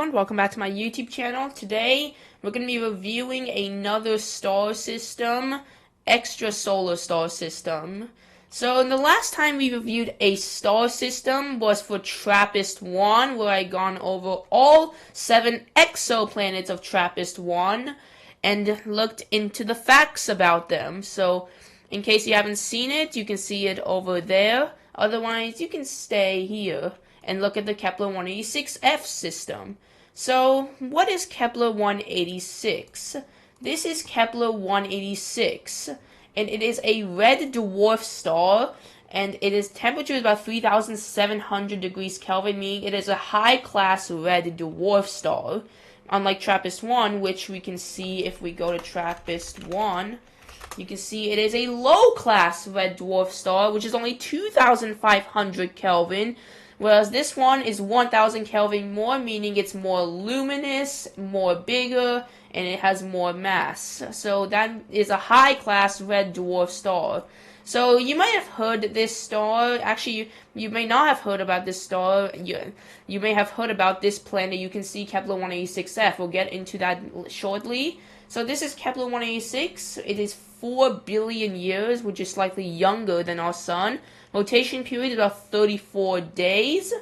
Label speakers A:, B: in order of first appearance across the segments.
A: everyone, welcome back to my YouTube channel. Today we're going to be reviewing another star system, extrasolar star system. So the last time we reviewed a star system was for TRAPPIST-1, where I gone over all 7 exoplanets of TRAPPIST-1 and looked into the facts about them. So in case you haven't seen it, you can see it over there. Otherwise, you can stay here and look at the Kepler 186f system. So, what is Kepler 186? This is Kepler 186, and it is a red dwarf star, and its temperature is about 3,700 degrees Kelvin, meaning it is a high-class red dwarf star. Unlike TRAPPIST-1, which we can see if we go to TRAPPIST-1, you can see it is a low-class red dwarf star, which is only 2,500 Kelvin, whereas this one is 1,000 Kelvin more, meaning it's more luminous, more bigger, and it has more mass. So that is a high-class red dwarf star. So you might have heard this star. Actually, you may not have heard about this star. You may have heard about this planet. You can see Kepler 186f. We'll get into that shortly. So this is Kepler 186. It is 4 billion years, which is slightly younger than our sun. Rotation period is about 34 days.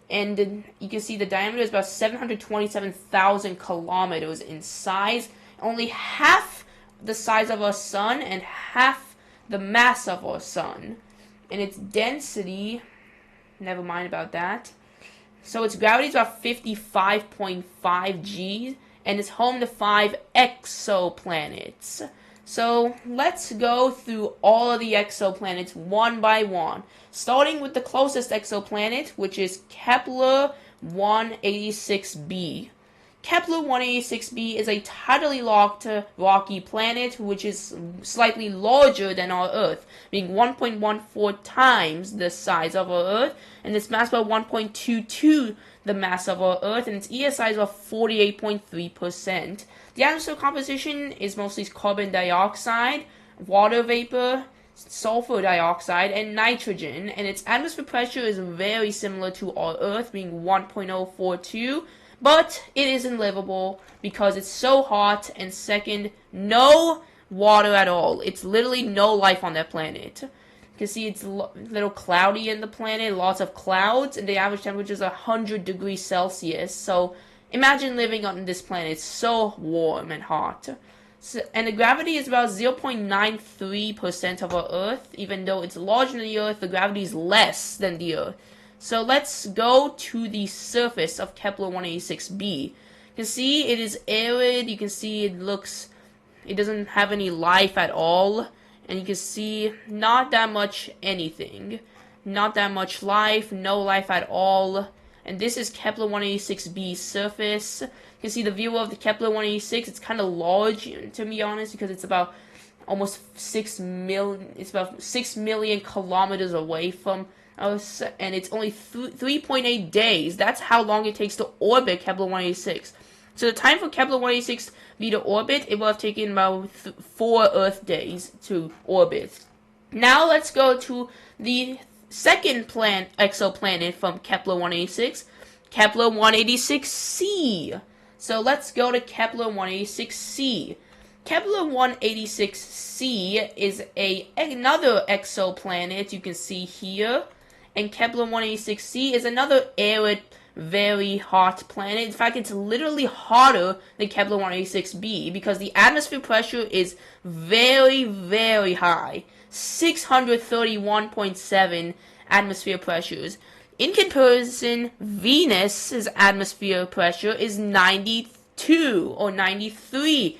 A: And you can see the diameter is about 727,000 kilometers in size. Only half the size of our sun and half the mass of our sun. And its density, never mind about that. So its gravity is about 55.5 G. And it's home to 5 exoplanets. So let's go through all of the exoplanets one by one, starting with the closest exoplanet, which is Kepler 186b. Kepler 186b is a tidally locked rocky planet, which is slightly larger than our Earth, being 1.14 times the size of our Earth, and its mass about 1.22 the mass of our Earth, and its ESI is about 48.3%. The atmosphere composition is mostly carbon dioxide, water vapor, sulfur dioxide, and nitrogen, and its atmosphere pressure is very similar to our Earth, being 1.042, but it isn't livable because it's so hot, and second, no water at all. It's literally no life on that planet. You can see it's a little cloudy in the planet, lots of clouds, and the average temperature is 100 degrees Celsius, so imagine living on this planet. It's so warm and hot. So, and the gravity is about 0.93% of our Earth. Even though it's larger than the Earth, the gravity is less than the Earth. So let's go to the surface of Kepler 186b. You can see it is arid. You can see it doesn't have any life at all. And you can see not that much anything. Not that much life, no life at all. And this is Kepler 186b's surface. You can see the view of the Kepler 186. It's kind of large, to be honest, because it's about almost 6 million. It's about 6 million kilometers away from us, and it's only 3.8 days. That's how long it takes to orbit Kepler 186. So the time for Kepler 186 be to orbit, it will have taken about 4 Earth days to orbit. Now let's go to the second exoplanet from Kepler 186, Kepler 186c. So let's go to Kepler 186c. Kepler 186c is another exoplanet you can see here, and Kepler 186c is another arid, very hot planet. In fact, it's literally hotter than Kepler 186b because the atmosphere pressure is very, very high. 631.7 atmosphere pressures. In comparison, Venus's atmosphere pressure is 92 or 93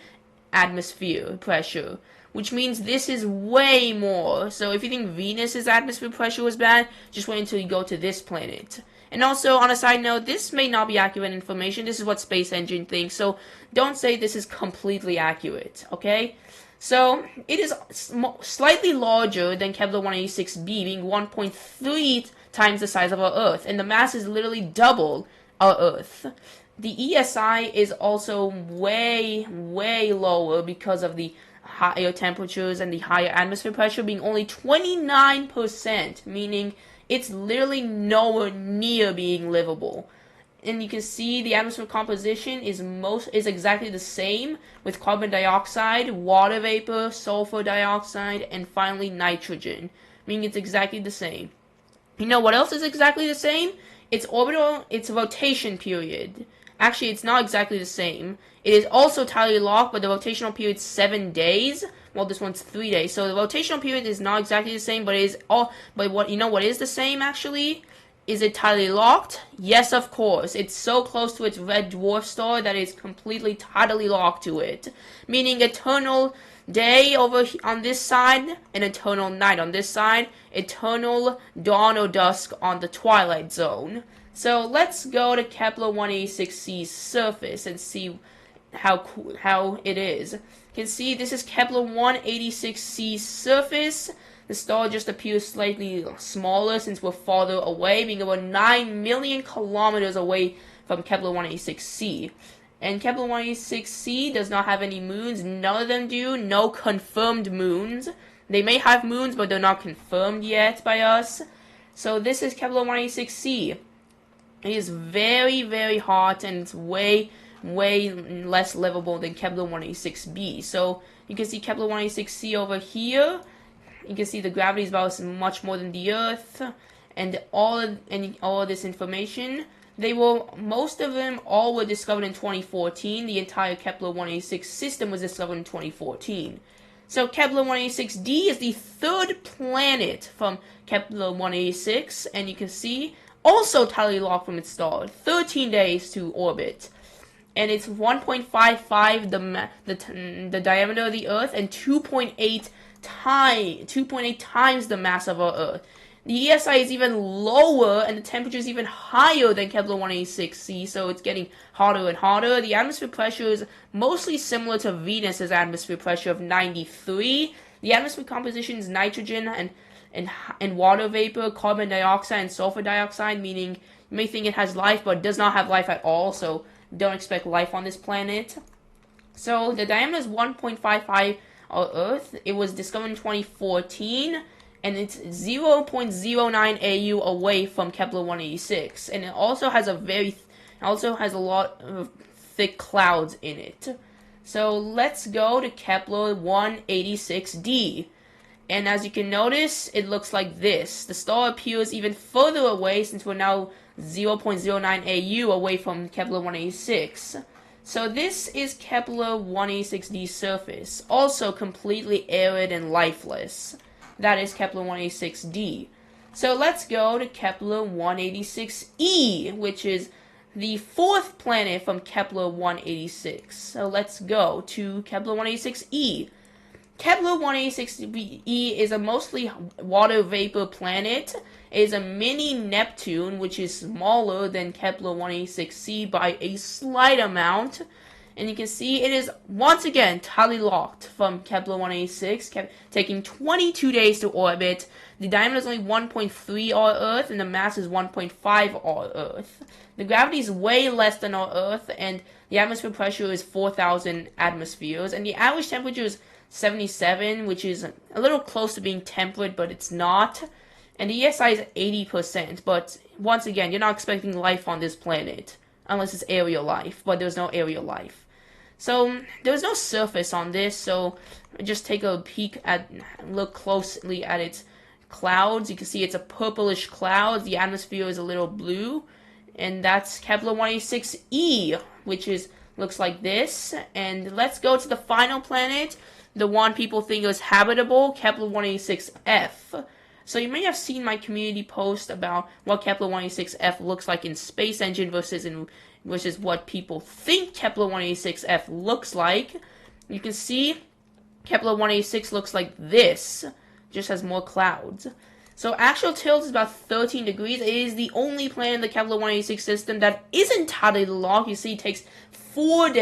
A: atmosphere pressure, which means this is way more. So if you think Venus's atmosphere pressure was bad, just wait until you go to this planet. And also, on a side note, this may not be accurate information. This is what Space Engine thinks, so don't say this is completely accurate, okay? So, it is slightly larger than Kepler 186b, being 1.3 times the size of our Earth, and the mass is literally double our Earth. The ESI is also way, way lower because of the higher temperatures and the higher atmosphere pressure, being only 29%, meaning it's literally nowhere near being livable. and you can see the atmosphere composition is exactly the same, with carbon dioxide, water vapor, sulfur dioxide, and finally nitrogen, meaning it's exactly the same. You know what else is exactly the same? Its rotation period. Actually, it's not exactly the same. It is also tidally locked, but the rotational period is 7 days. Well, this one's 3 days. So the rotational period is not exactly the same, but it is all. But what is the same actually? Is it tidally locked? Yes, of course. It's so close to its red dwarf star that it's completely tidally locked to it, meaning eternal day over on this side and eternal night on this side, eternal dawn or dusk on the twilight zone. So let's go to Kepler 186c's surface and see how it is. You can see this is Kepler 186c's surface. The star just appears slightly smaller since we're farther away, being about 9 million kilometers away from Kepler 186c. And Kepler 186c does not have any moons. None of them do. No confirmed moons. They may have moons, but they're not confirmed yet by us. So this is Kepler 186c. It is very, very hot, and it's way less livable than Kepler 186b. So you can see Kepler 186c over here. You can see the gravity is about much more than the Earth, and all of this information. Most of them all were discovered in 2014. The entire Kepler 186 system was discovered in 2014. So Kepler 186d is the third planet from Kepler 186, and you can see also tidally locked from its star, 13 days to orbit. And it's 1.55 the diameter of the Earth, and 2.8 times the mass of our Earth. The ESI is even lower, and the temperature is even higher than Kepler 186c, so it's getting hotter and hotter. The atmosphere pressure is mostly similar to Venus's atmosphere pressure of 93. The atmosphere composition is nitrogen and water vapor, carbon dioxide, and sulfur dioxide, meaning you may think it has life, but it does not have life at all, so don't expect life on this planet. So the diameter is 1.55 our Earth. It was discovered in 2014, and it's 0.09 AU away from Kepler 186, and it also has a lot of thick clouds in it. So let's go to Kepler 186d, and as you can notice, it looks like this. The star appears even further away since we're now 0.09 AU away from Kepler 186. So this is Kepler 186d's surface, also completely arid and lifeless. That is Kepler 186d. So let's go to Kepler 186e, which is the fourth planet from Kepler 186. So let's go to Kepler 186e. Kepler 186e is a mostly water vapor planet. It is a mini Neptune, which is smaller than Kepler 186c by a slight amount. And you can see it is once again tidally locked from Kepler 186, taking 22 days to orbit. The diameter is only 1.3 our Earth, and the mass is 1.5 our Earth. The gravity is way less than our Earth, and the atmosphere pressure is 4,000 atmospheres, and the average temperature is 77, which is a little close to being temperate, but it's not. And the ESI is 80%, but once again, you're not expecting life on this planet, unless it's aerial life, but there's no aerial life. So, there's no surface on this, so just take a look closely at its clouds. You can see it's a purplish cloud, the atmosphere is a little blue, and that's Kepler 186e, which looks like this. And let's go to the final planet, the one people think is habitable, Kepler 186f. So you may have seen my community post about what Kepler 186f looks like in space engine versus what people think Kepler 186f looks like. You can see Kepler 186 looks like this, just has more clouds. So actual tilt is about 13 degrees. It is the only planet in the Kepler 186 system that isn't tidally locked. You see it takes 4.5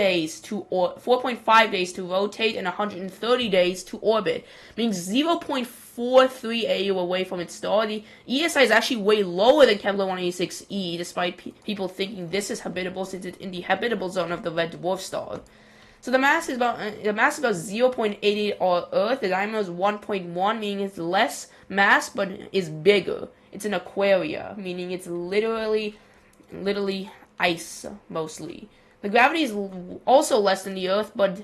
A: days to rotate and 130 days to orbit, meaning 0.43 AU away from its star. The ESI is actually way lower than Kepler 186e, despite people thinking this is habitable since it's in the habitable zone of the red dwarf star. So the mass is about 0.88 our Earth. The diameter is 1.1, meaning it's less mass but is bigger. It's an aquaria, meaning it's literally ice mostly. The gravity is also less than the Earth, but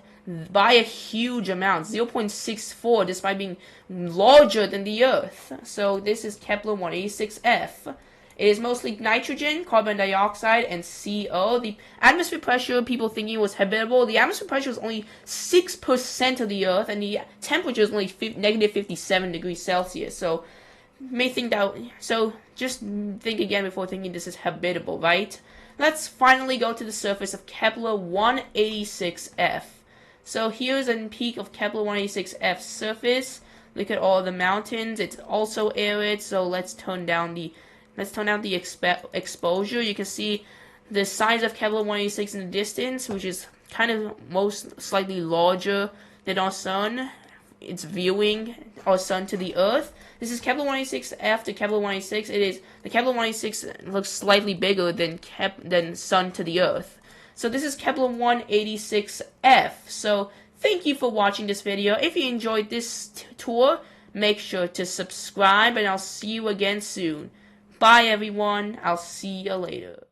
A: by a huge amount, 0.64, despite being larger than the Earth. So this is Kepler 186f. It is mostly nitrogen, carbon dioxide, and CO. The atmosphere pressure, people thinking it was habitable. The atmosphere pressure was only 6% of the Earth, and the temperature is only negative 57 degrees Celsius. So, may think that. So, just think again before thinking this is habitable, right? Let's finally go to the surface of Kepler 186f. So, here's a peak of Kepler 186f's surface. Look at all the mountains. It's also arid. So, let's turn down the exposure. You can see the size of Kepler 186 in the distance, which is kind of slightly larger than our sun. It's viewing our sun to the Earth. This is Kepler 186f to Kepler 186. The Kepler 186 looks slightly bigger than sun to the Earth. So this is Kepler 186f. So thank you for watching this video. If you enjoyed this tour, make sure to subscribe, and I'll see you again soon. Bye, everyone. I'll see you later.